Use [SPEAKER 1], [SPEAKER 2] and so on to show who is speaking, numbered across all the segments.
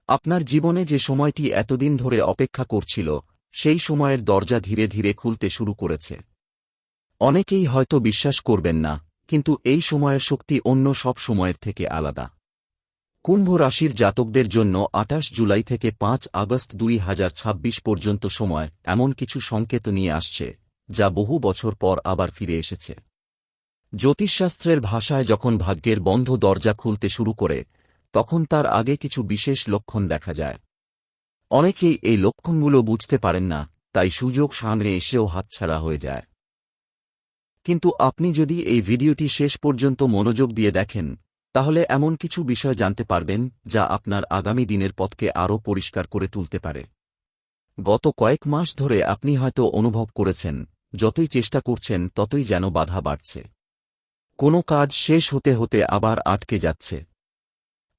[SPEAKER 1] আপনার জীবনে যে সময়টি এতদিন ধরে অপেক্ষা করছিল, সেই সময়ের দরজা ধীরে ধীরে খুলতে শুরু করেছে। অনেকেই হয়তো বিশ্বাস করবেন না, কিন্তু এই সময়ের শক্তি অন্য সব সময়ের থেকে আলাদা। কুম্ভ রাশির জাতকদের জন্য ২৮ জুলাই থেকে ৫ আগস্ট ২০২৬ পর্যন্ত সময় এমন কিছু সংকেত নিয়ে আসছে, যা বহু বছর পর আবার ফিরে এসেছে। জ্যোতিষশাস্ত্রের ভাষায় যখন ভাগ্যের বন্ধ দরজা খুলতে শুরু করে, তখন তার আগে কিছু বিশেষ লক্ষণ দেখা যায়। অনেকেই এই লক্ষণগুলো বুঝতে পারেন না, তাই সুযোগ সামনে এসেও হাতছাড়া হয়ে যায়। কিন্তু আপনি যদি এই ভিডিওটি শেষ পর্যন্ত মনোযোগ দিয়ে দেখেন, তাহলে এমন কিছু বিষয় জানতে পারবেন যা আপনার আগামী দিনের পথকে আরও পরিষ্কার করে তুলতে পারে। গত কয়েক মাস ধরে আপনি হয়তো অনুভব করেছেন, যতই চেষ্টা করছেন ততই যেন বাধা বাড়ছে। কোনো কাজ শেষ হতে হতে আবার আটকে যাচ্ছে।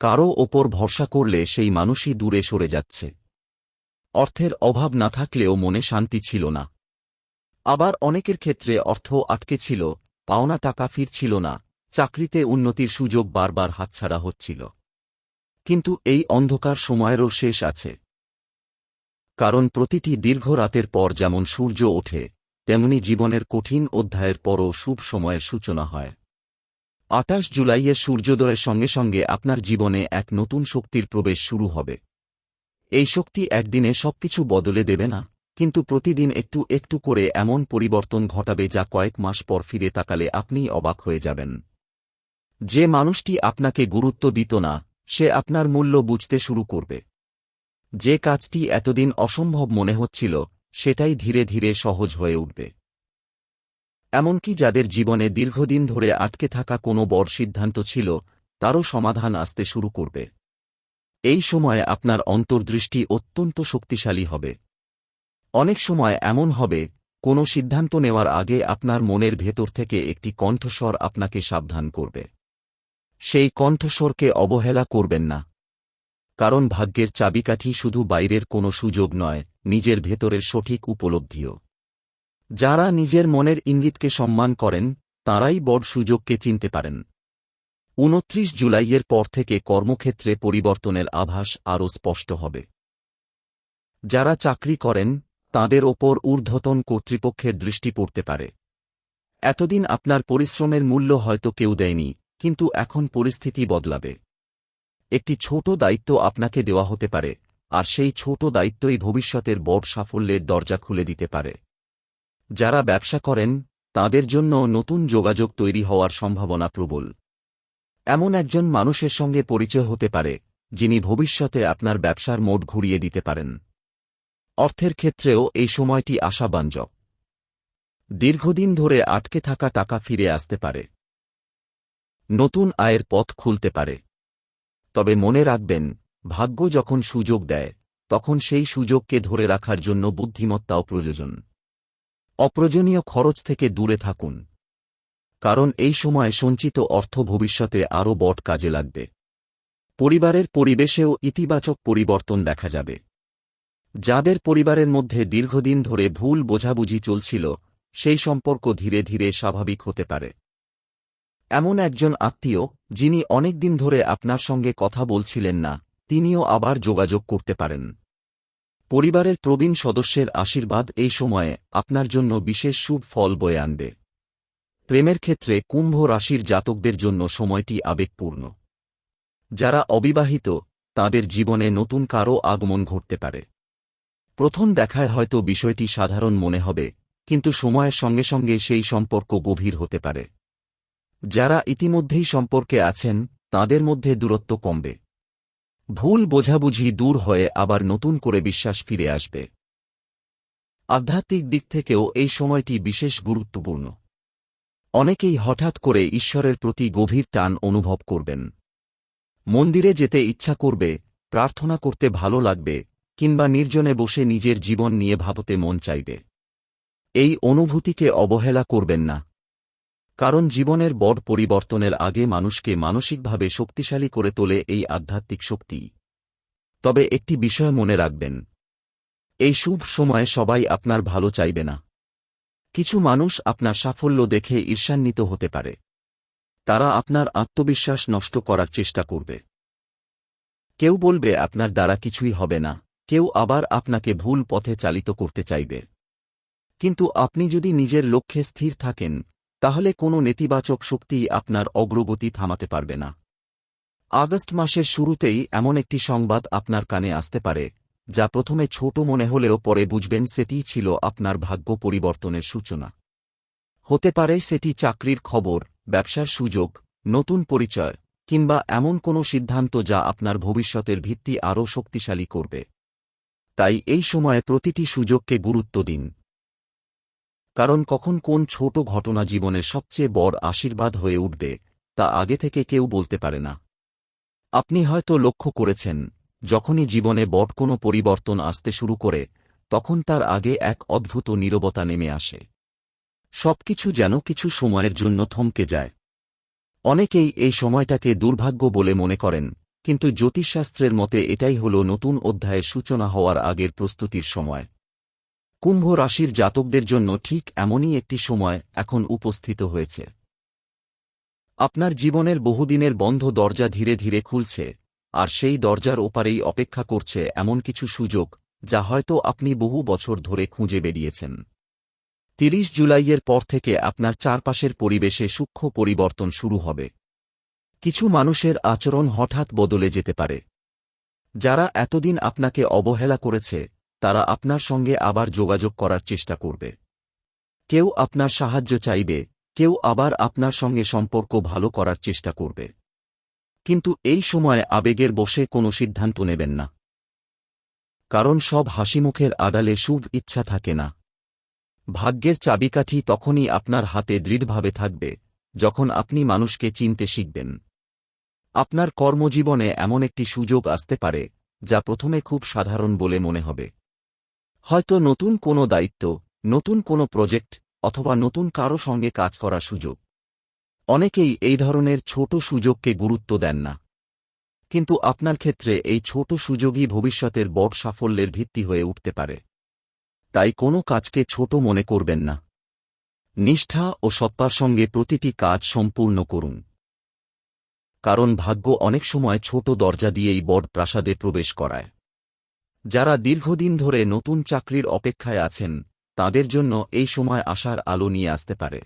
[SPEAKER 1] কারও ওপর ভরসা করলে সেই মানুষই দূরে সরে যাচ্ছে। অর্থের অভাব না থাকলেও মনে শান্তি ছিল না। আবার অনেকের ক্ষেত্রে অর্থ আটকে ছিল, পাওনা টাকা ফিরছিল না, চাকরিতে উন্নতির সুযোগ বারবার হাতছাড়া হচ্ছিল। কিন্তু এই অন্ধকার সময়েরও শেষ আছে। কারণ প্রতিটি দীর্ঘ রাতের পর যেমন সূর্য ওঠে, তেমনি জীবনের কঠিন অধ্যায়ের পরও শুভ সময়ের সূচনা হয়। ২৮ জুলাইয়ের সূর্যোদয়ের সঙ্গে সঙ্গে আপনার জীবনে এক নতুন শক্তির প্রবেশ শুরু হবে। এই শক্তি একদিনে সবকিছু বদলে দেবে না, কিন্তু প্রতিদিন একটু একটু করে এমন পরিবর্তন ঘটাবে যা কয়েক মাস পর ফিরে তাকালে আপনিই অবাক হয়ে যাবেন। যে মানুষটি আপনাকে গুরুত্ব দিত না, সে আপনার মূল্য বুঝতে শুরু করবে। যে কাজটি এতদিন অসম্ভব মনে হচ্ছিল, সেটাই ধীরে ধীরে সহজ হয়ে উঠবে। এমনকি যাদের জীবনে দীর্ঘদিন ধরে আটকে থাকা কোনো বড় সিদ্ধান্ত ছিল, তারও সমাধান আসতে শুরু করবে। এই সময়ে আপনার অন্তর্দৃষ্টি অত্যন্ত শক্তিশালী হবে। অনেক সময় এমন হবে, কোনো সিদ্ধান্ত নেওয়ার আগে আপনার মনের ভেতর থেকে একটি কণ্ঠস্বর আপনাকে সাবধান করবে। সেই কণ্ঠস্বরকে অবহেলা করবেন না। কারণ ভাগ্যের চাবিকাঠি শুধু বাইরের কোনো সুযোগ নয়, নিজের ভেতরের সঠিক উপলব্ধিও। যারা নিজের মনের ইঙ্গিতকে সম্মান করেন, তাঁরাই বড় সুযোগকে চিনতে পারেন। ২৯ জুলাইয়ের পর থেকে কর্মক্ষেত্রে পরিবর্তনের আভাস আরও স্পষ্ট হবে। যারা চাকরি করেন, তাঁদের ওপর ঊর্ধ্বতন কর্তৃপক্ষের দৃষ্টি পড়তে পারে। এতদিন আপনার পরিশ্রমের মূল্য হয়তো কেউ দেয়নি, কিন্তু এখন পরিস্থিতি বদলাবে। একটি ছোট দায়িত্ব আপনাকে দেওয়া হতে পারে, আর সেই ছোট দায়িত্বই ভবিষ্যতের বড় সাফল্যের দরজা খুলে দিতে পারে। যারা ব্যবসা করেন, তাঁদের জন্য নতুন যোগাযোগ তৈরি হওয়ার সম্ভাবনা প্রবল। এমন একজন মানুষের সঙ্গে পরিচয় হতে পারে, যিনি ভবিষ্যতে আপনার ব্যবসার মোড় ঘুরিয়ে দিতে পারেন। অর্থের ক্ষেত্রেও এই সময়টি আশাব্যঞ্জক। দীর্ঘদিন ধরে আটকে থাকা টাকা ফিরে আসতে পারে। নতুন আয়ের পথ খুলতে পারে। তবে মনে রাখবেন, ভাগ্য যখন সুযোগ দেয়, তখন সেই সুযোগকে ধরে রাখার জন্য বুদ্ধিমত্তাও প্রয়োজন। অপ্রয়োজনীয় খরচ থেকে দূরে থাকুন। কারণ এই সময়ে সঞ্চিত অর্থ ভবিষ্যতে আরও বড় কাজে লাগবে। পরিবারের পরিবেশেও ইতিবাচক পরিবর্তন দেখা যাবে। যাদের পরিবারের মধ্যে দীর্ঘদিন ধরে ভুল বোঝাবুঝি চলছিল, সেই সম্পর্ক ধীরে ধীরে স্বাভাবিক হতে পারে। এমন একজন আত্মীয়, যিনি অনেক দিন ধরে আপনার সঙ্গে কথা বলছিলেন না, তিনিও আবার যোগাযোগ করতে পারেন। পরিবারের প্রবীণ সদস্যের আশীর্বাদ এই সময়ে আপনার জন্য বিশেষ শুভ ফল বয়ে আনবে। প্রেমের ক্ষেত্রে কুম্ভ রাশির জাতকদের জন্য সময়টি আবেগপূর্ণ। যারা অবিবাহিত, তাদের জীবনে নতুন কারও আগমন ঘটতে পারে। প্রথম দেখায় হয়তো বিষয়টি সাধারণ মনে হবে, কিন্তু সময়ের সঙ্গে সঙ্গে সেই সম্পর্ক গভীর হতে পারে। যারা ইতিমধ্যেই সম্পর্কে আছেন, তাদের মধ্যে দূরত্ব কমবে। ভুল বোঝাবুঝি দূর হয়ে আবার নতুন করে বিশ্বাস ফিরে আসবে। আধ্যাত্মিক দিক থেকেও এই সময়টি বিশেষ গুরুত্বপূর্ণ। অনেকেই হঠাৎ করে ঈশ্বরের প্রতি গভীর টান অনুভব করবেন। মন্দিরে যেতে ইচ্ছা করবে, প্রার্থনা করতে ভালো লাগবে, কিংবা নির্জনে বসে নিজের জীবন নিয়ে ভাবতে মন চাইবে। এই অনুভূতিকে অবহেলা করবেন না। কারণ জীবনের বড় পরিবর্তনের আগে মানুষকে মানসিকভাবে শক্তিশালী করে তোলে এই আধ্যাত্মিক শক্তি। তবে একটি বিষয় মনে রাখবেন, এই শুভ সময়ে সবাই আপনার ভালো চাইবে না। কিছু মানুষ আপনার সাফল্য দেখে ঈর্ষান্বিত হতে পারে। তারা আপনার আত্মবিশ্বাস নষ্ট করার চেষ্টা করবে। কেউ বলবে আপনার দ্বারা কিছুই হবে না, কেউ আবার আপনাকে ভুল পথে চালিত করতে চাইবে। কিন্তু আপনি যদি নিজের লক্ষ্যে স্থির থাকেন, তাহলে কোনো নেতিবাচক শক্তিই আপনার অগ্রগতি থামাতে পারবে না। আগস্ট মাসের শুরুতেই এমন একটি সংবাদ আপনার কানে আসতে পারে, যা প্রথমে ছোট মনে হলেও পরে বুঝবেন সেটিই ছিল আপনার ভাগ্য পরিবর্তনের সূচনা। হতে পারে সেটি চাকরির খবর, ব্যবসার সুযোগ, নতুন পরিচয়, কিংবা এমন কোনো সিদ্ধান্ত যা আপনার ভবিষ্যতের ভিত্তি আরও শক্তিশালী করবে। তাই এই সময়ে প্রতিটি সুযোগকে গুরুত্ব দিন। কারণ কখন কোন ছোট ঘটনা জীবনের সবচেয়ে বড় আশীর্বাদ হয়ে উঠবে, তা আগে থেকে কেউ বলতে পারে না। আপনি হয়তো লক্ষ্য করেছেন, যখনই জীবনে বড় কোনো পরিবর্তন আসতে শুরু করে, তখন তার আগে এক অদ্ভুত নীরবতা নেমে আসে। সবকিছু যেন কিছু সময়ের জন্য থমকে যায়। অনেকেই এই সময়টাকে দুর্ভাগ্য বলে মনে করেন, কিন্তু জ্যোতিষশাস্ত্রের মতে এটাই হল নতুন অধ্যায়ের সূচনা হওয়ার আগের প্রস্তুতির সময়। কুম্ভ রাশির জাতকদের জন্য ঠিক এমনই একটি সময় এখন উপস্থিত হয়েছে। আপনার জীবনের বহুদিনের বন্ধ দরজা ধীরে ধীরে খুলছে, আর সেই দরজার ওপারেই অপেক্ষা করছে এমন কিছু সুযোগ, যা হয়তো আপনি বহু বছর ধরে খুঁজে বেরিয়েছেন। ৩০ জুলাইয়ের পর থেকে আপনার চারপাশের পরিবেশে সূক্ষ্ম পরিবর্তন শুরু হবে। কিছু মানুষের আচরণ হঠাৎ বদলে যেতে পারে। যারা এতদিন আপনাকে অবহেলা করেছে, তারা আপনার সঙ্গে আবার যোগাযোগ করার চেষ্টা করবে। কেউ আপনার সাহায্য চাইবে, কেউ আবার আপনার সঙ্গে সম্পর্ক ভালো করার চেষ্টা করবে। কিন্তু এই সময়ে আবেগের বশে কোনো সিদ্ধান্ত নেবেন না। কারণ সব হাসিমুখের আড়ালে শুভ ইচ্ছা থাকে না। ভাগ্যের চাবিকাঠি তখনই আপনার হাতে দৃঢ়ভাবে থাকবে, যখন আপনি মানুষকে চিনতে শিখবেন। আপনার কর্মজীবনে এমন একটি সুযোগ আসতে পারে, যা প্রথমে খুব সাধারণ বলে মনে হবে। হয়তো নতুন কোনো দায়িত্ব, নতুন কোনো প্রজেক্ট, অথবা নতুন কারো সঙ্গে কাজ করার সুযোগ। অনেকেই এই ধরনের ছোট সুযোগকে গুরুত্ব দেন না। কিন্তু আপনার ক্ষেত্রে এই ছোট সুযোগই ভবিষ্যতের বড় সাফল্যের ভিত্তি হয়ে উঠতে পারে। তাই কোনো কাজকে ছোট মনে করবেন না। নিষ্ঠা ও সত্তার সঙ্গে প্রতিটি কাজ সম্পূর্ণ করুন। কারণ ভাগ্য অনেক সময় ছোট দরজা দিয়েই বড় প্রাসাদে প্রবেশ করায়। যারা দীর্ঘদিন ধরে নতুন চাকরির অপেক্ষায় আছেন, তাদের জন্য এই সময় আশার আলো নিয়ে আসতে পারে।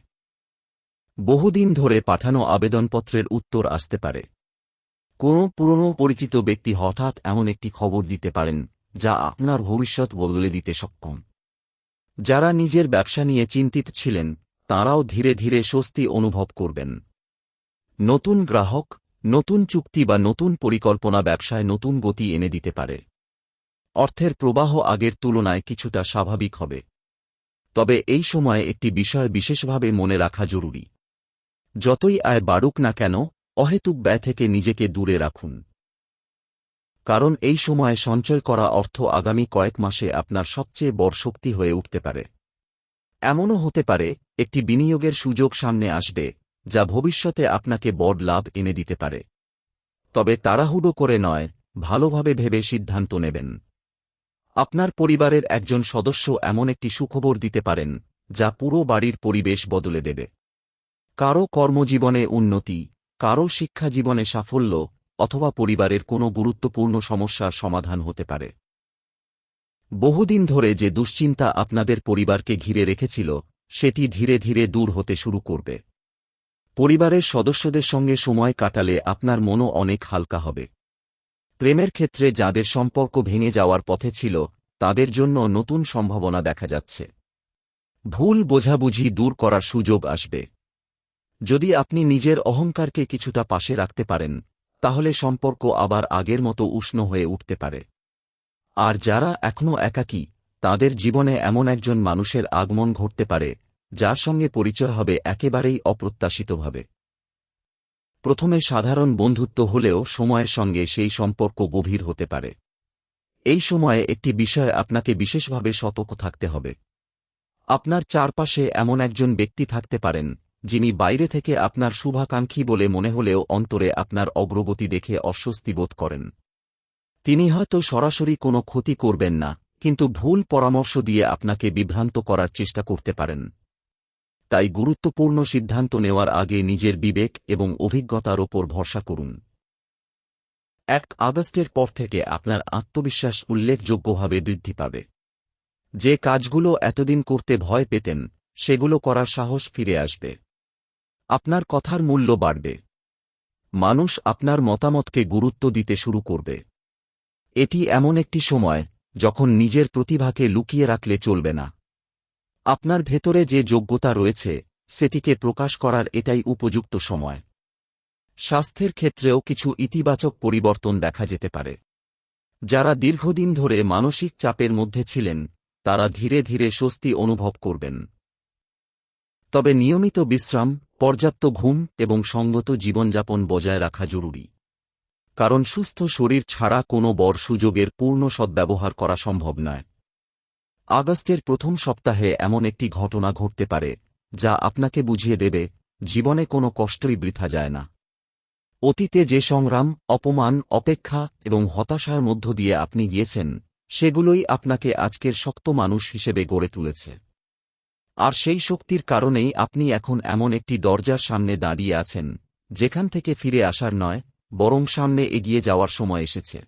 [SPEAKER 1] বহুদিন ধরে পাঠানো আবেদনপত্রের উত্তর আসতে পারে। কোনো পুরনো পরিচিত ব্যক্তি হঠাৎ এমন একটি খবর দিতে পারেন, যা আপনার ভবিষ্যৎ বদলে দিতে সক্ষম। যারা নিজের ব্যবসা নিয়ে চিন্তিত ছিলেন, তাঁরাও ধীরে ধীরে স্বস্তি অনুভব করবেন। নতুন গ্রাহক, নতুন চুক্তি বা নতুন পরিকল্পনা ব্যবসায় নতুন গতি এনে দিতে পারে। অর্থের প্রবাহ আগের তুলনায় কিছুটা স্বাভাবিক হবে। তবে এই সময়ে একটি বিষয় বিশেষভাবে মনে রাখা জরুরি। যতই আয় বাড়ুক না কেন, অহেতুক ব্যয় থেকে নিজেকে দূরে রাখুন। কারণ এই সময়ে সঞ্চয় করা অর্থ আগামী কয়েক মাসে আপনার সবচেয়ে বড় শক্তি হয়ে উঠতে পারে। এমনও হতে পারে, একটি বিনিয়োগের সুযোগ সামনে আসবে, যা ভবিষ্যতে আপনাকে বড় লাভ এনে দিতে পারে। তবে তাড়াহুড়ো করে নয়, ভালোভাবে ভেবে সিদ্ধান্ত নেবেন। আপনার পরিবারের একজন সদস্য এমন একটি সুখবর দিতে পারেন, যা পুরো বাড়ির পরিবেশ বদলে দেবে। কারো কর্মজীবনে উন্নতি, কারো শিক্ষাজীবনে সাফল্য, অথবা পরিবারের কোনো গুরুত্বপূর্ণ সমস্যার সমাধান হতে পারে। বহুদিন ধরে যে দুশ্চিন্তা আপনাদের পরিবারকে ঘিরে রেখেছিল, সেটি ধীরে ধীরে দূর হতে শুরু করবে। পরিবারের সদস্যদের সঙ্গে সময় কাটালে আপনার মনও অনেক হালকা হবে। প্রেমের ক্ষেত্রে যাদের সম্পর্ক ভেঙে যাওয়ার পথে ছিল, তাদের জন্য নতুন সম্ভাবনা দেখা যাচ্ছে। ভুল বোঝাবুঝি দূর করার সুযোগ আসবে। যদি আপনি নিজের অহংকারকে কিছুটা পাশে রাখতে পারেন, তাহলে সম্পর্ক আবার আগের মতো উষ্ণ হয়ে উঠতে পারে। আর যারা এখনও একাকী, তাদের জীবনে এমন একজন মানুষের আগমন ঘটতে পারে, যার সঙ্গে পরিচয় হবে একেবারেই অপ্রত্যাশিতভাবে। প্রথমে সাধারণ বন্ধুত্ব হলেও সময়ের সঙ্গে সেই সম্পর্ক গভীর হতে পারে। এই সময়ে একটি বিষয়ে আপনাকে বিশেষভাবে সতর্ক থাকতে হবে। আপনার চারপাশে এমন একজন ব্যক্তি থাকতে পারেন, যিনি বাইরে থেকে আপনার শুভাকাঙ্ক্ষী বলে মনে হলেও অন্তরে আপনার অগ্রগতি দেখে অস্বস্তি বোধ করেন। তিনি হয়তো সরাসরি কোনো ক্ষতি করবেন না, কিন্তু ভুল পরামর্শ দিয়ে আপনাকে বিভ্রান্ত করার চেষ্টা করতে পারেন। তাই গুরুত্বপূর্ণ সিদ্ধান্ত নেওয়ার আগে নিজের বিবেক এবং অভিজ্ঞতার ওপর ভরসা করুন। আগস্টের পর থেকে আপনার আত্মবিশ্বাস উল্লেখযোগ্যভাবে বৃদ্ধি পাবে। যে কাজগুলো এতদিন করতে ভয় পেতেন সেগুলো করার সাহস ফিরে আসবে। আপনার কথার মূল্য বাড়বে। মানুষ আপনার মতামতকে গুরুত্ব দিতে শুরু করবে। এটি এমন একটি সময় যখন নিজের প্রতিভাকে লুকিয়ে রাখলে চলবে না। আপনার ভেতরে যে যোগ্যতা রয়েছে সেটিকে প্রকাশ করার এটাই উপযুক্ত সময়। স্বাস্থ্যের ক্ষেত্রেও কিছু ইতিবাচক পরিবর্তন দেখা যেতে পারে। যারা দীর্ঘদিন ধরে মানসিক চাপের মধ্যে ছিলেন তারা ধীরে ধীরে স্বস্তি অনুভব করবেন। তবে নিয়মিত বিশ্রাম, পর্যাপ্ত ঘুম এবং সঙ্গত জীবনযাপন বজায় রাখা জরুরি। কারণ সুস্থ শরীর ছাড়া কোনো বড় সুযোগের পূর্ণ সদ্ব্যবহার করা সম্ভব নয়। আগস্টের প্রথম সপ্তাহে এমন একটি ঘটনা ঘটতে পারে যা আপনাকে বুঝিয়ে দেবে জীবনে কোনো কষ্টই বৃথা যায় না। অতীতে যে সংগ্রাম, অপমান, অপেক্ষা এবং হতাশার মধ্য দিয়ে আপনি গিয়েছেন সেগুলোই আপনাকে আজকের শক্ত মানুষ হিসেবে গড়ে তুলেছে। আর সেই শক্তির কারণেই আপনি এখন এমন একটি দরজার সামনে দাঁড়িয়ে আছেন যেখান থেকে ফিরে আসার নয়, বরং সামনে এগিয়ে যাওয়ার সময় এসেছে।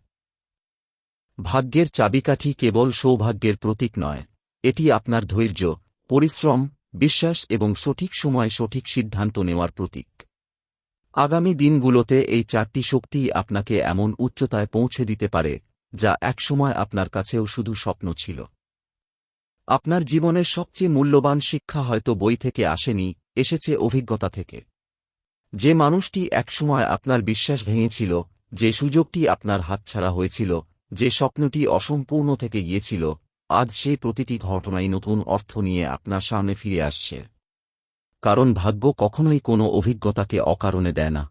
[SPEAKER 1] ভাগ্যের চাবিকাঠি কেবল সৌভাগ্যের প্রতীক নয়, এটি আপনার ধৈর্য, পরিশ্রম, বিশ্বাস এবং সঠিক সময়ে সঠিক সিদ্ধান্ত নেওয়ার প্রতীক। আগামী দিনগুলোতে এই চারটি শক্তিই আপনাকে এমন উচ্চতায় পৌঁছে দিতে পারে যা একসময় আপনার কাছেও শুধু স্বপ্ন ছিল। আপনার জীবনের সবচেয়ে মূল্যবান শিক্ষা হয়তো বই থেকে আসেনি, এসেছে অভিজ্ঞতা থেকে। যে মানুষটি একসময় আপনার বিশ্বাস ভেঙেছিল, যে সুযোগটি আপনার হাতছাড়া হয়েছিল, যে স্বপ্নটি অসম্পূর্ণ থেকে গিয়েছিল, আজ সেই প্রতিটি ঘটনাই নতুন অর্থ নিয়ে আপনার সামনে ফিরে আসছে। কারণ ভাগ্য কখনোই কোনো অভিজ্ঞতাকে অকারণে দেয় না।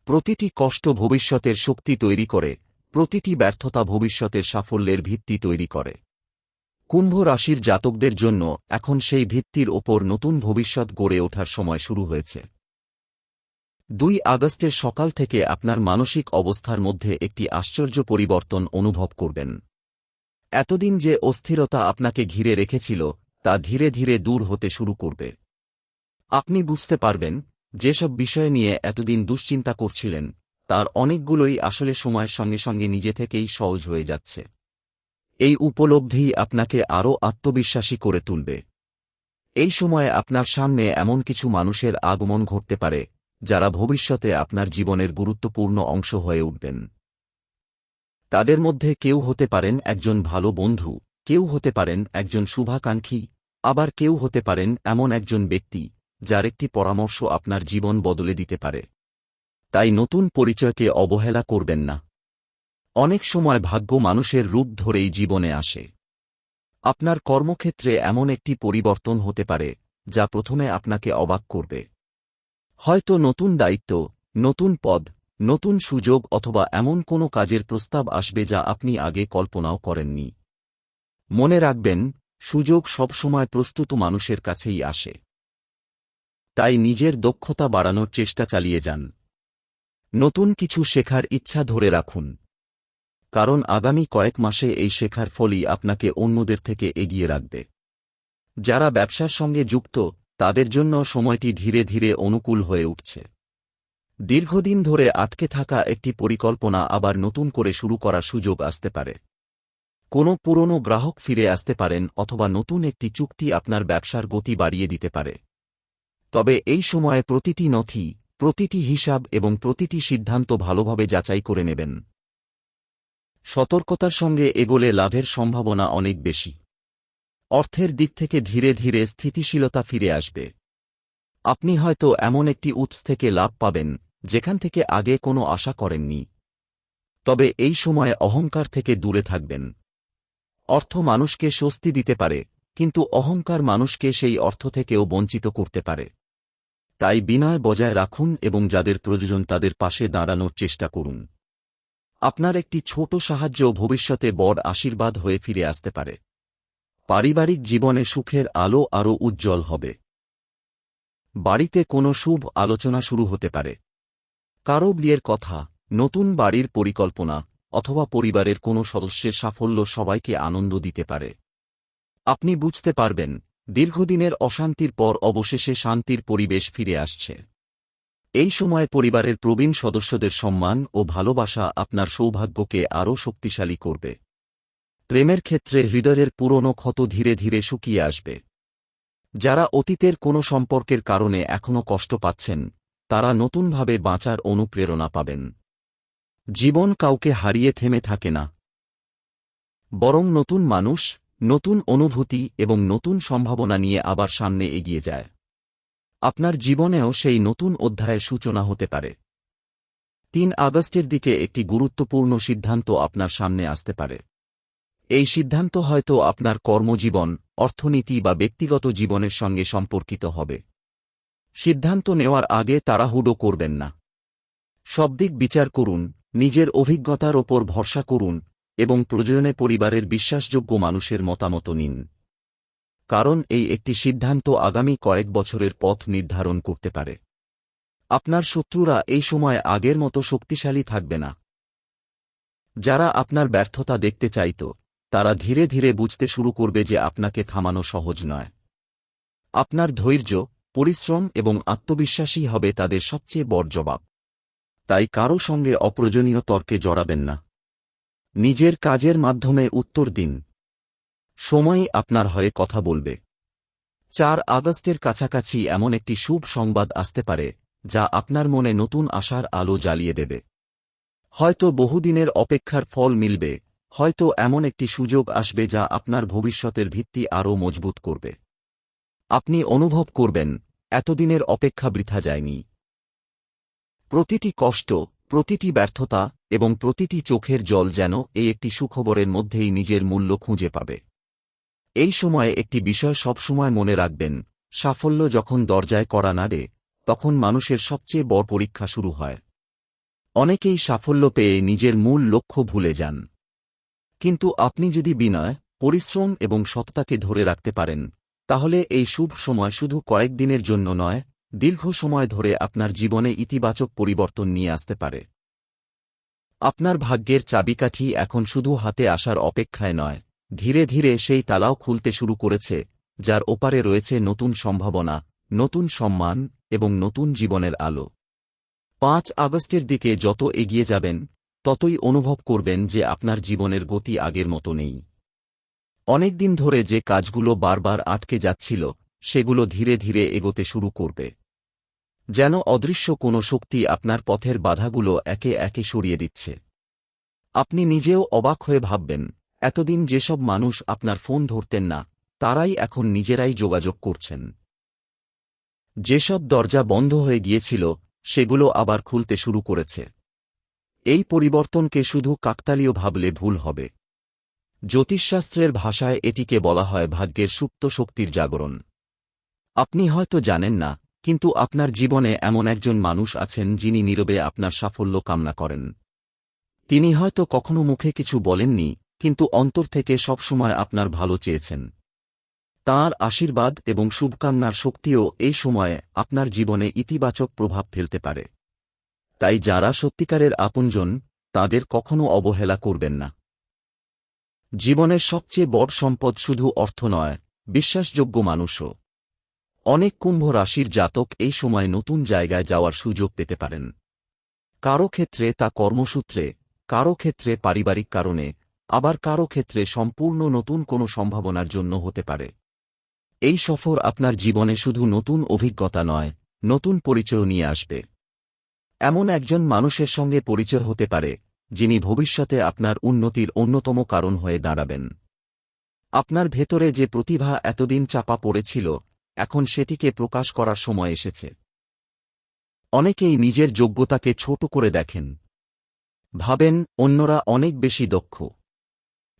[SPEAKER 1] প্রতিটি কষ্ট ভবিষ্যতের শক্তি তৈরি করে, প্রতিটি ব্যর্থতা ভবিষ্যতের সাফল্যের ভিত্তি তৈরি করে। কুম্ভ রাশির জাতকদের জন্য এখন সেই ভিত্তির ওপর নতুন ভবিষ্যৎ গড়ে ওঠার সময় শুরু হয়েছে। 2 আগস্টের সকাল থেকে আপনার মানসিক অবস্থার মধ্যে একটি আশ্চর্য পরিবর্তন অনুভব করবেন। এতদিন যে অস্থিরতা আপনাকে ঘিরে রেখেছিল তা ধীরে ধীরে দূর হতে শুরু করবে। আপনি বুঝতে পারবেন যেসব বিষয় নিয়ে এতদিন দুশ্চিন্তা করছিলেন তার অনেকগুলোই আসলে সময়ের সঙ্গে সঙ্গে নিজে থেকেই সহজ হয়ে যাচ্ছে। এই উপলব্ধি আপনাকে আরও আত্মবিশ্বাসী করে তুলবে। এই সময়ে আপনার সামনে এমন কিছু মানুষের আগমন ঘটতে পারে যারা ভবিষ্যতে আপনার জীবনের গুরুত্বপূর্ণ অংশ হয়ে উঠবেন। তাদের মধ্যে কেউ হতে পারেন একজন ভালো বন্ধু, কেউ হতে পারেন একজন শুভাকাঙ্ক্ষী, আবার কেউ হতে পারেন এমন একজন ব্যক্তি যার একটি পরামর্শ আপনার জীবন বদলে দিতে পারে। তাই নতুন পরিচয়কে অবহেলা করবেন না। অনেক সময় ভাগ্য মানুষের রূপ ধরেই জীবনে আসে। আপনার কর্মক্ষেত্রে এমন একটি পরিবর্তন হতে পারে যা প্রথমে আপনাকে অবাক করবে। হয়তো নতুন দায়িত্ব, নতুন পদ, নতুন সুযোগ অথবা এমন কোনো কাজের প্রস্তাব আসবে যা আপনি আগে কল্পনাও করেননি। মনে রাখবেন, সুযোগ সবসময় প্রস্তুত মানুষের কাছেই আসে। তাই নিজের দক্ষতা বাড়ানোর চেষ্টা চালিয়ে যান। নতুন কিছু শেখার ইচ্ছা ধরে রাখুন। কারণ আগামী কয়েক মাসে এই শেখার ফলই আপনাকে অন্যদের থেকে এগিয়ে রাখবে। যারা ব্যবসার সঙ্গে যুক্ত তাদের জন্য সময়টি ধীরে ধীরে অনুকূল হয়ে উঠছে। দীর্ঘদিন ধরে আটকে থাকা একটি পরিকল্পনা আবার নতুন করে শুরু করার সুযোগ আসতে পারে। কোনো পুরনো গ্রাহক ফিরে আসতে পারেন অথবা নতুন একটি চুক্তি আপনার ব্যবসার গতি বাড়িয়ে দিতে পারে। তবে এই সময়ে প্রতিটি নথি, প্রতিটি হিসাব এবং প্রতিটি সিদ্ধান্ত ভালোভাবে যাচাই করে নেবেন। সতর্কতার সঙ্গে এগোলে লাভের সম্ভাবনা অনেক বেশি। অর্থের দিক থেকে ধীরে ধীরে স্থিতিশীলতা ফিরে আসবে। আপনি হয়তো এমন একটি উৎস থেকে লাভ পাবেন যেখান থেকে আগে কোনো আশা করেননি। তবে এই সময়ে অহংকার থেকে দূরে থাকবেন। অর্থ মানুষকে স্বস্তি দিতে পারে, কিন্তু অহংকার মানুষকে সেই অর্থ থেকেও বঞ্চিত করতে পারে। তাই বিনয় বজায় রাখুন এবং যাদের প্রয়োজন তাদের পাশে দাঁড়ানোর চেষ্টা করুন। আপনার একটি ছোট সাহায্য ভবিষ্যতে বড় আশীর্বাদ হয়ে ফিরে আসতে পারে। পারিবারিক জীবনে সুখের আলো আরও উজ্জ্বল হবে। বাড়িতে কোনো শুভ আলোচনা শুরু হতে পারে। কারও বিয়ের কথা, নতুন বাড়ির পরিকল্পনা অথবা পরিবারের কোনো সদস্যের সাফল্য সবাইকে আনন্দ দিতে পারে। আপনি বুঝতে পারবেন দীর্ঘদিনের অশান্তির পর অবশেষে শান্তির পরিবেশ ফিরে আসছে। এই সময় পরিবারের প্রবীণ সদস্যদের সম্মান ও ভালোবাসা আপনার সৌভাগ্যকে আরও শক্তিশালী করবে। প্রেমের ক্ষেত্রে হৃদয়ের পুরনো ক্ষত ধীরে ধীরে শুকিয়ে আসবে। যারা অতীতের কোনো সম্পর্কের কারণে এখনও কষ্ট পাচ্ছেন, তারা নতুনভাবে বাঁচার অনুপ্রেরণা পাবেন। জীবন কাউকে হারিয়ে থেমে থাকে না, বরং নতুন মানুষ, নতুন অনুভূতি এবং নতুন সম্ভাবনা নিয়ে আবার সামনে এগিয়ে যায়। আপনার জীবনেও সেই নতুন অধ্যায়ের সূচনা হতে পারে। ৩ আগস্টের দিকে একটি গুরুত্বপূর্ণ সিদ্ধান্ত আপনার সামনে আসতে পারে। এই সিদ্ধান্ত হয়তো আপনার কর্মজীবন, অর্থনীতি বা ব্যক্তিগত জীবনের সঙ্গে সম্পর্কিত হবে। সিদ্ধান্ত নেওয়ার আগে তাড়াহুড়ো করবেন না। সব দিক বিচার করুন, নিজের অভিজ্ঞতার ওপর ভরসা করুন এবং প্রয়োজনে পরিবারের বিশ্বাসযোগ্য মানুষের মতামত নিন। কারণ এই একটি সিদ্ধান্ত আগামী কয়েক বছরের পথ নির্ধারণ করতে পারে। আপনার শত্রুরা এই সময় আগের মতো শক্তিশালী থাকবে না। যারা আপনার ব্যর্থতা দেখতে চাইত, তারা ধীরে ধীরে বুঝতে শুরু করবে যে আপনাকে থামানো সহজ নয়। আপনার ধৈর্য, পরিশ্রম এবং আত্মবিশ্বাসই হবে তাদের সবচেয়ে বড় জবাব। তাই কারও সঙ্গে অপ্রয়োজনীয় তর্কে জড়াবেন না। নিজের কাজের মাধ্যমে উত্তর দিন। সময়ই আপনার হয়ে কথা বলবে। ৪ আগস্টের কাছাকাছি এমন একটি শুভ সংবাদ আসতে পারে, যা আপনার মনে নতুন আশার আলো জ্বালিয়ে দেবে। হয়তো বহুদিনের অপেক্ষার ফল মিলবে, হয়তো এমন একটি সুযোগ আসবে যা আপনার ভবিষ্যতের ভিত্তি আরও মজবুত করবে। আপনি অনুভব করবেন, এতদিনের অপেক্ষা বৃথা যায়নি। প্রতিটি কষ্ট, প্রতিটি ব্যর্থতা এবং প্রতিটি চোখের জল যেন এই একটি সুখবরের মধ্যেই নিজের মূল্য খুঁজে পাবে। এই সময়ে একটি বিষয় সবসময় মনে রাখবেন, সাফল্য যখন দরজায় কড়া নাড়ে, তখন মানুষের সবচেয়ে বড় পরীক্ষা শুরু হয়। অনেকেই সাফল্য পেয়ে নিজের মূল লক্ষ্য ভুলে যান। কিন্তু আপনি যদি বিনয়, পরিশ্রম এবং সততাকে ধরে রাখতে পারেন, তাহলে এই শুভ সময় শুধু কয়েকদিনের জন্য নয়, দীর্ঘ সময় ধরে আপনার জীবনে ইতিবাচক পরিবর্তন নিয়ে আসতে পারে। আপনার ভাগ্যের চাবিকাঠি এখন শুধু হাতে আসার অপেক্ষায় নয়, ধীরে ধীরে সেই তালাও খুলতে শুরু করেছে, যার ওপারে রয়েছে নতুন সম্ভাবনা, নতুন সম্মান এবং নতুন জীবনের আলো। ৫ আগস্টের দিকে যত এগিয়ে যাবেন, ততই অনুভব করবেন যে আপনার জীবনের গতি আগের মতো নেই। অনেকদিন ধরে যে কাজগুলো বারবার আটকে যাচ্ছিল, সেগুলো ধীরে ধীরে এগোতে শুরু করবে। যেন অদৃশ্য কোনো শক্তি আপনার পথের বাধাগুলো একে একে সরিয়ে দিচ্ছে। আপনি নিজেও অবাক হয়ে ভাববেন, এতদিন যেসব মানুষ আপনার ফোন ধরতেন না, তারাই এখন নিজেরাই যোগাযোগ করছেন। যেসব দরজা বন্ধ হয়ে গিয়েছিল, সেগুলো আবার খুলতে শুরু করেছে। এই পরিবর্তনকে শুধু কাকতালীয় ভাবলে ভুল হবে। জ্যোতিষশাস্ত্রের ভাষায় এটিকে বলা হয় ভাগ্যের সুপ্ত শক্তির জাগরণ। আপনি হয়তো জানেন না, কিন্তু আপনার জীবনে এমন একজন মানুষ আছেন যিনি নীরবে আপনার সাফল্য কামনা করেন। তিনি হয়তো কখনো মুখে কিছু বলেননি, কিন্তু অন্তর থেকে সবসময় আপনার ভালো চেয়েছেন। তাঁর আশীর্বাদ এবং শুভকামনার শক্তিও এই সময়ে আপনার জীবনে ইতিবাচক প্রভাব ফেলতে পারে। তাই যারা সত্যিকারের আপনজন, তাদের কখনো অবহেলা করবেন না। জীবনের সবচেয়ে বড় সম্পদ শুধু অর্থ নয়, বিশ্বাসযোগ্য মানুষও। অনেক কুম্ভ রাশির জাতক এই সময় নতুন জায়গায় যাওয়ার সুযোগ পেতে পারেন। কারও ক্ষেত্রে তা কর্মসূত্রে, কারও ক্ষেত্রে পারিবারিক কারণে, আবার কারও ক্ষেত্রে সম্পূর্ণ নতুন কোনো সম্ভাবনার জন্য হতে পারে। এই সফর আপনার জীবনে শুধু নতুন অভিজ্ঞতা নয়, নতুন পরিচয় নিয়ে আসবে। এমন একজন মানুষের সঙ্গে পরিচয় হতে পারে, যিনি ভবিষ্যতে আপনার উন্নতির অন্যতম কারণ হয়ে দাঁড়াবেন। আপনার ভেতরে যে প্রতিভা এতদিন চাপা পড়েছিল, এখন সেটিকে প্রকাশ করার সময় এসেছে। অনেকেই নিজের যোগ্যতাকে ছোট করে দেখেন। ভাবেন অন্যরা অনেক বেশি দক্ষ।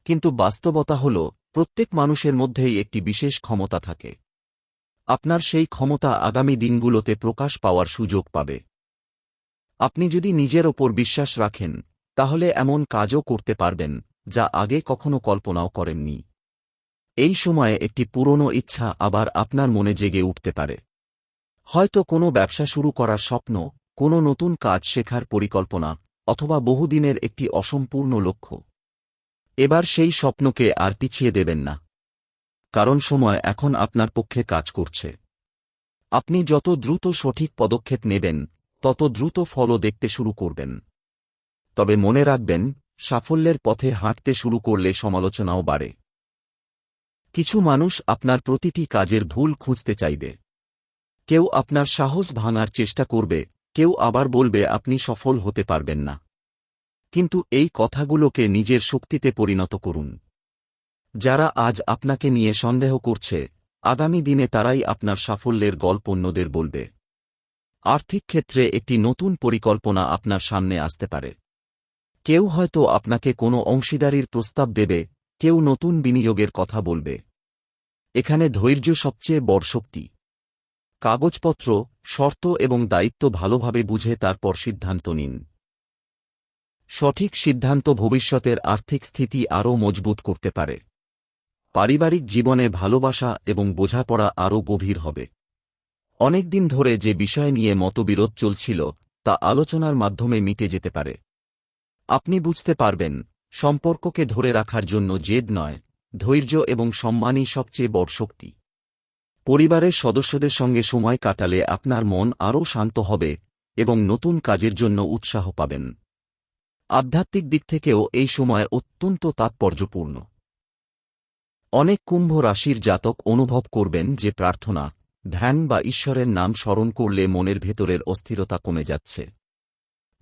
[SPEAKER 1] কিন্তু বাস্তবতা হল, প্রত্যেক মানুষের মধ্যেই একটি বিশেষ ক্ষমতা থাকে। আপনার সেই ক্ষমতা আগামী দিনগুলোতে প্রকাশ পাওয়ার সুযোগ পাবে। আপনি যদি নিজের ওপর বিশ্বাস রাখেন, তাহলে এমন কাজও করতে পারবেন, যা আগে কখনো কল্পনাও করেননি। এই সময়ে একটি পুরনো ইচ্ছা আবার আপনার মনে জেগে উঠতে পারে। হয়তো কোনো ব্যবসা শুরু করার স্বপ্ন, কোনো নতুন কাজ শেখার পরিকল্পনা, অথবা বহুদিনের একটি অসম্পূর্ণ লক্ষ্য। এবার সেই স্বপ্নকে আর পিছিয়ে দেবেন না। কারণ সময় এখন আপনার পক্ষে কাজ করছে। আপনি যত দ্রুত সঠিক পদক্ষেপ নেবেন, তত দ্রুত ফলও দেখতে শুরু করবেন। তবে মনে রাখবেন, সাফল্যের পথে হাঁটতে শুরু করলে সমালোচনাও বাড়ে। কিছু মানুষ আপনার প্রতিটি কাজের ভুল খুঁজতে চাইবে। কেউ আপনার সাহস ভাঙার চেষ্টা করবে, কেউ আবার বলবে আপনি সফল হতে পারবেন না। কিন্তু এই কথাগুলোকে নিজের শক্তিতে পরিণত করুন। যারা আজ আপনাকে নিয়ে সন্দেহ করছে, আগামী দিনে তারাই আপনার সাফল্যের গল্প অন্যদের বলবে। আর্থিক ক্ষেত্রে একটি নতুন পরিকল্পনা আপনার সামনে আসতে পারে। কেউ হয়তো আপনাকে কোনো অংশীদারির প্রস্তাব দেবে, কেউ নতুন বিনিয়োগের কথা বলবে। এখানে ধৈর্য সবচেয়ে বড় শক্তি। কাগজপত্র, শর্ত এবং দায়িত্ব ভালোভাবে বুঝে তারপর সিদ্ধান্ত নিন। সঠিক সিদ্ধান্ত ভবিষ্যতের আর্থিক স্থিতি আরও মজবুত করতে পারে। পারিবারিক জীবনে ভালোবাসা এবং বোঝাপড়া আরও গভীর হবে। অনেকদিন ধরে যে বিষয় নিয়ে মতবিরোধ চলছিল, তা আলোচনার মাধ্যমে মিটে যেতে পারে। আপনি বুঝতে পারবেন, সম্পর্ককে ধরে রাখার জন্য জেদ নয়, ধৈর্য এবং সম্মানই সবচেয়ে বড় শক্তি। পরিবারের সদস্যদের সঙ্গে সময় কাটালে আপনার মন আরও শান্ত হবে এবং নতুন কাজের জন্য উৎসাহ পাবেন। আধ্যাত্মিক দিক থেকেও এই সময় অত্যন্ত তাৎপর্যপূর্ণ। অনেক কুম্ভ রাশির জাতক অনুভব করবেন যে প্রার্থনা, ধ্যান বা ঈশ্বরের নাম স্মরণ করলে মনের ভেতরের অস্থিরতা কমে যাচ্ছে।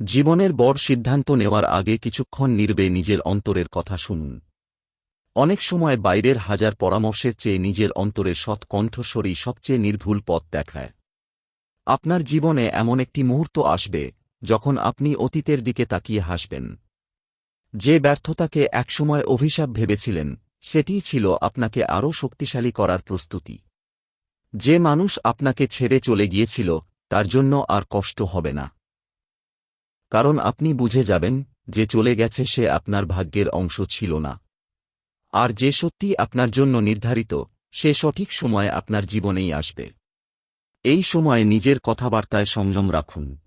[SPEAKER 1] জীবনের বড় সিদ্ধান্ত নেওয়ার আগে কিছুক্ষণ নীরবে নিজের অন্তরের কথা শুনুন। অনেক সময় বাইরের হাজার পরামর্শের চেয়ে নিজের অন্তরের সৎ কণ্ঠস্বরই সবচেয়ে নির্ভুল পথ দেখায়। আপনার জীবনে এমন একটি মুহূর্ত আসবে, যখন আপনি অতীতের দিকে তাকিয়ে হাসবেন। যে ব্যর্থতাকে একসময় অভিশাপ ভেবেছিলেন, সেটিই ছিল আপনাকে আরও শক্তিশালী করার প্রস্তুতি। যে মানুষ আপনাকে ছেড়ে চলে গিয়েছিল, তার জন্য আর কষ্ট হবে না। কারণ আপনি বুঝে যাবেন যে চলে গেছে সে আপনার ভাগ্যের অংশ ছিল না। আর যে সত্যি আপনার জন্য নির্ধারিত, সে সঠিক সময়ে আপনার জীবনেই আসবে। এই সময়ে নিজের কথাবার্তায় সংযম রাখুন।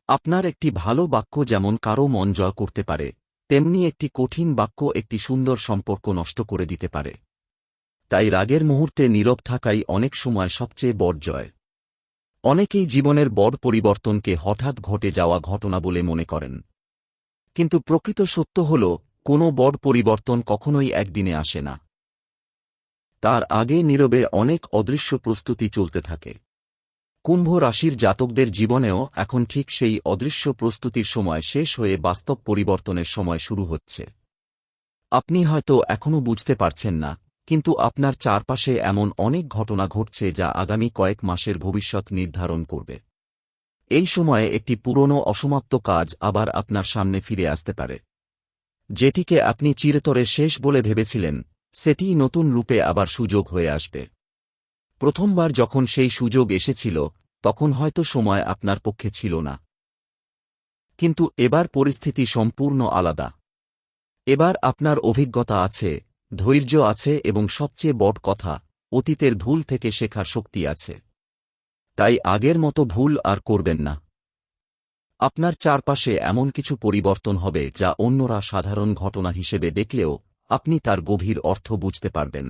[SPEAKER 1] আপনার একটি ভালো বাক্য যেমন কারও মন জয় করতে পারে, তেমনি একটি কঠিন বাক্য একটি সুন্দর সম্পর্ক নষ্ট করে দিতে পারে। তাই রাগের মুহূর্তে নীরব থাকাই অনেক সময় সবচেয়ে বড় জয়। অনেকেই জীবনের বড় পরিবর্তনকে হঠাৎ ঘটে যাওয়া ঘটনা বলে মনে করেন। কিন্তু প্রকৃত সত্য হল, কোনো বড় পরিবর্তন কখনোই একদিনে আসে না। তার আগে নীরবে অনেক অদৃশ্য প্রস্তুতি চলতে থাকে। কুম্ভ রাশির জাতকদের জীবনেও এখন ঠিক সেই অদৃশ্য প্রস্তুতির সময় শেষ হয়ে বাস্তব পরিবর্তনের সময় শুরু হচ্ছে। আপনি হয়তো এখনও বুঝতে পারছেন না, কিন্তু আপনার চারপাশে এমন অনেক ঘটনা ঘটছে যা আগামী কয়েক মাসের ভবিষ্যৎ নির্ধারণ করবে। এই সময়ে একটি পুরনো অসমাপ্ত কাজ আবার আপনার সামনে ফিরে আসতে পারে। যেটিকে আপনি চিরতরে শেষ বলে ভেবেছিলেন, সেটিই নতুন রূপে আবার সুযোগ হয়ে আসবে। প্রথমবার যখন সেই সুযোগ এসেছিল, তখন হয়তো সময় আপনার পক্ষে ছিল না। কিন্তু এবার পরিস্থিতি সম্পূর্ণ আলাদা। এবার আপনার অভিজ্ঞতা আছে, ধৈর্য আছে এবং সবচেয়ে বড় কথা, অতীতের ভুল থেকে শেখার শক্তি আছে। তাই আগের মতো ভুল আর করবেন না। আপনার চারপাশে এমন কিছু পরিবর্তন হবে যা অন্যরা সাধারণ ঘটনা হিসেবে দেখলেও আপনি তার গভীর অর্থ বুঝতে পারবেন।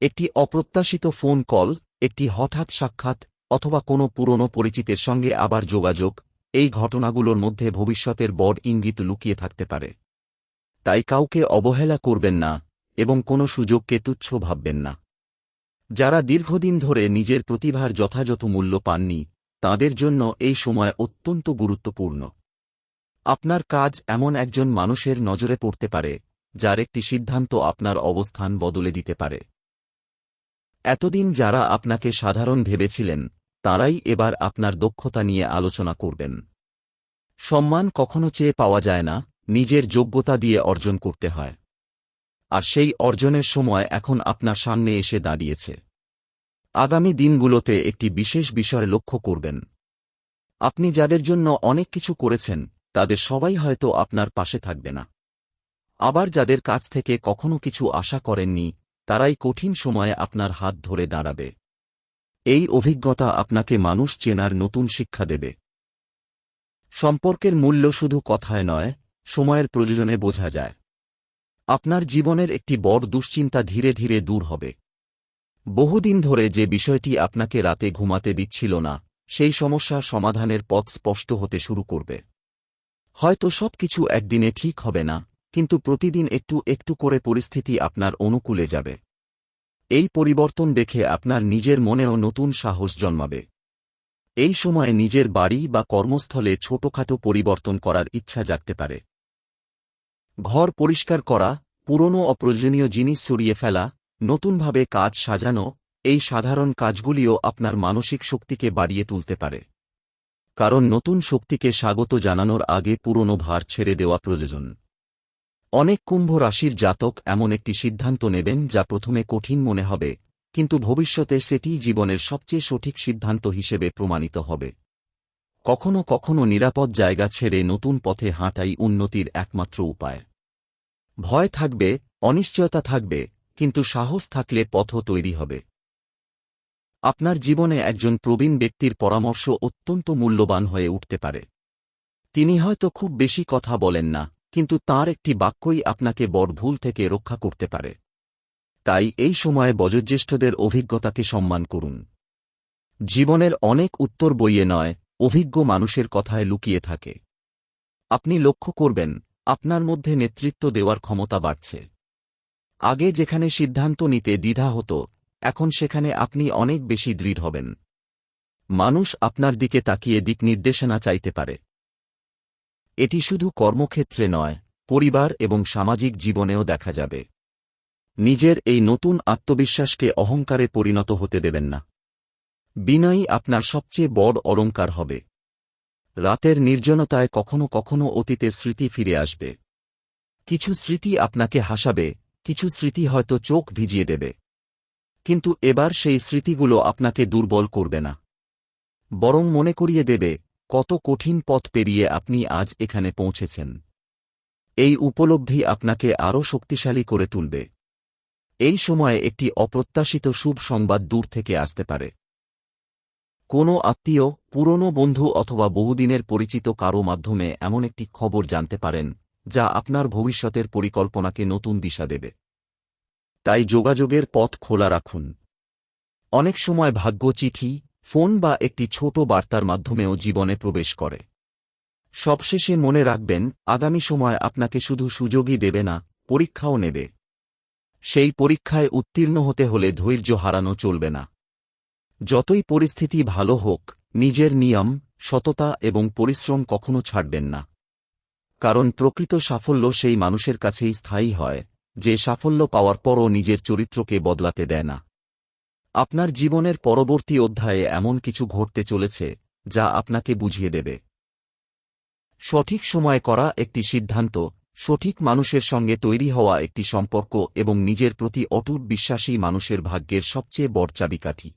[SPEAKER 1] একটি অপ্রত্যাশিত ফোন কল, একটি হঠাৎ সাক্ষাৎ, অথবা কোনো পুরনো পরিচিতের সঙ্গে আবার যোগাযোগ, এই ঘটনাগুলোর মধ্যে ভবিষ্যতের বড় ইঙ্গিত লুকিয়ে থাকতে পারে। তাই কাউকে অবহেলা করবেন না এবং কোনো সুযোগকে তুচ্ছ ভাববেন না। যারা দীর্ঘদিন ধরে নিজের প্রতিভার যথাযথ মূল্য পাননি, তাঁদের জন্য এই সময় অত্যন্ত গুরুত্বপূর্ণ। আপনার কাজ এমন একজন মানুষের নজরে পড়তে পারে, যার একটি সিদ্ধান্ত আপনার অবস্থান বদলে দিতে পারে। এতদিন যারা আপনাকে সাধারণ ভেবেছিলেন, তারাই এবার আপনার দক্ষতা নিয়ে আলোচনা করবেন। সম্মান কখনো চেয়ে পাওয়া যায় না, নিজের যোগ্যতা দিয়ে অর্জন করতে হয়। আর সেই অর্জনের সময় এখন আপনার সামনে এসে দাঁড়িয়েছে। আগামী দিনগুলোতে একটি বিশেষ বিষয় লক্ষ্য করবেন। আপনি যাদের জন্য অনেক কিছু করেছেন, তাদের সবাই হয়তো আপনার পাশে থাকবে না। আবার যাদের কাছ থেকে কখনো কিছু আশা করেননি, তারাই কঠিন সময়ে আপনার হাত ধরে দাঁড়াবে। এই অভিজ্ঞতা আপনাকে মানুষ চেনার নতুন শিক্ষা দেবে। সম্পর্কের মূল্য শুধু কথায় নয়, সময়ের প্রয়োজনে বোঝা যায়। আপনার জীবনের একটি বড় দুশ্চিন্তা ধীরে ধীরে দূর হবে। বহুদিন ধরে যে বিষয়টি আপনাকে রাতে ঘুমাতে দিচ্ছিল না, সেই সমস্যা সমাধানের পথ স্পষ্ট হতে শুরু করবে। হয়তো সবকিছু একদিনে ঠিক হবে না, কিন্তু প্রতিদিন একটু একটু করে পরিস্থিতি আপনার অনুকূলে যাবে। এই পরিবর্তন দেখে আপনার নিজের মনেও নতুন সাহস জন্মাবে। এই সময়ে নিজের বাড়ি বা কর্মস্থলে ছোটখাটো পরিবর্তন করার ইচ্ছা জাগতে পারে। ঘর পরিষ্কার করা, পুরনো অপ্রয়োজনীয় জিনিস সরিয়ে ফেলা, নতুনভাবে কাজ সাজানো, এই সাধারণ কাজগুলিও আপনার মানসিক শক্তিকে বাড়িয়ে তুলতে পারে। কারণ নতুন শক্তিকে স্বাগত জানানোর আগে পুরনো ভার ছেড়ে দেওয়া প্রয়োজন। অনেক কুম্ভ রাশির জাতক এমন একটি সিদ্ধান্ত নেবেন যা প্রথমে কঠিন মনে হবে, কিন্তু ভবিষ্যতে সেটিই জীবনের সবচেয়ে সঠিক সিদ্ধান্ত হিসেবে প্রমাণিত হবে। কখনো কখনো নিরাপদ জায়গা ছেড়ে নতুন পথে হাঁটাই উন্নতির একমাত্র উপায়। ভয় থাকবে, অনিশ্চয়তা থাকবে, কিন্তু সাহস থাকলে পথও তৈরি হবে। আপনার জীবনে একজন প্রবীণ ব্যক্তির পরামর্শ অত্যন্ত মূল্যবান হয়ে উঠতে পারে। তিনি হয়তো খুব বেশি কথা বলেন না, কিন্তু তাঁর একটি বাক্যই আপনাকে বড় ভুল থেকে রক্ষা করতে পারে। তাই এই সময়ে বয়োজ্যেষ্ঠদের অভিজ্ঞতাকে সম্মান করুন। জীবনের অনেক উত্তর বইয়ে নয়, অভিজ্ঞ মানুষের কথায় লুকিয়ে থাকে। আপনি লক্ষ্য করবেন, আপনার মধ্যে নেতৃত্ব দেওয়ার ক্ষমতা বাড়ছে। আগে যেখানে সিদ্ধান্ত নিতে দ্বিধা হতো, এখন সেখানে আপনি অনেক বেশি দৃঢ় হবেন। মানুষ আপনার দিকে তাকিয়ে দিক নির্দেশনা চাইতে পারে। এটি শুধু কর্মক্ষেত্রে নয়, পরিবার এবং সামাজিক জীবনেও দেখা যাবে। নিজের এই নতুন আত্মবিশ্বাসকে অহংকারে পরিণত হতে দেবেন না। বিনয়ই আপনার সবচেয়ে বড় অলংকার হবে। রাতের নির্জনতায় কখনো কখনো অতীতের স্মৃতি ফিরে আসবে। কিছু স্মৃতি আপনাকে হাসাবে, কিছু স্মৃতি হয়তো চোখ ভিজিয়ে দেবে। কিন্তু এবার সেই স্মৃতিগুলো আপনাকে দুর্বল করবে না, বরং মনে করিয়ে দেবে কত কঠিন পথ পেরিয়ে আপনি আজ এখানে পৌঁছেছেন। এই উপলব্ধি আপনাকে আরও শক্তিশালী করে তুলবে। এই সময়ে একটি অপ্রত্যাশিত শুভ সংবাদ দূর থেকে আসতে পারে। কোনো আত্মীয়, পুরনো বন্ধু অথবা বহুদিনের পরিচিত কারও মাধ্যমে এমন একটি খবর জানতে পারেন, যা আপনার ভবিষ্যতের পরিকল্পনাকে নতুন দিশা দেবে। তাই যোগাযোগের পথ খোলা রাখুন। অনেক সময় ভাগ্য চিঠি, ফোন বা একটি ছোট বার্তার মাধ্যমেও জীবনে প্রবেশ করে। সবশেষে মনে রাখবেন, আগামী সময় আপনাকে শুধু সুযোগই দেবে না, পরীক্ষাও নেবে। সেই পরীক্ষায় উত্তীর্ণ হতে হলে ধৈর্য হারানো চলবে না। যতই পরিস্থিতি ভালো হোক, নিজের নিয়ম, সততা এবং পরিশ্রম কখনো ছাড়বেন না। কারণ প্রকৃত সাফল্য সেই মানুষের কাছেই স্থায়ী হয়, যে সাফল্য পাওয়ার পরও নিজের চরিত্রকে বদলাতে দেয় না। আপনার জীবনের পরবর্তী অধ্যায়ে এমন কিছু ঘটতে চলেছে, যা আপনাকে বুঝিয়ে দেবে। সঠিক সময়ে করা একটি সিদ্ধান্ত, সঠিক মানুষের সঙ্গে তৈরি হওয়া একটি সম্পর্ক এবং নিজের প্রতি অটুট বিশ্বাসী মানুষের ভাগ্যের সবচেয়ে বড় চাবিকাঠি।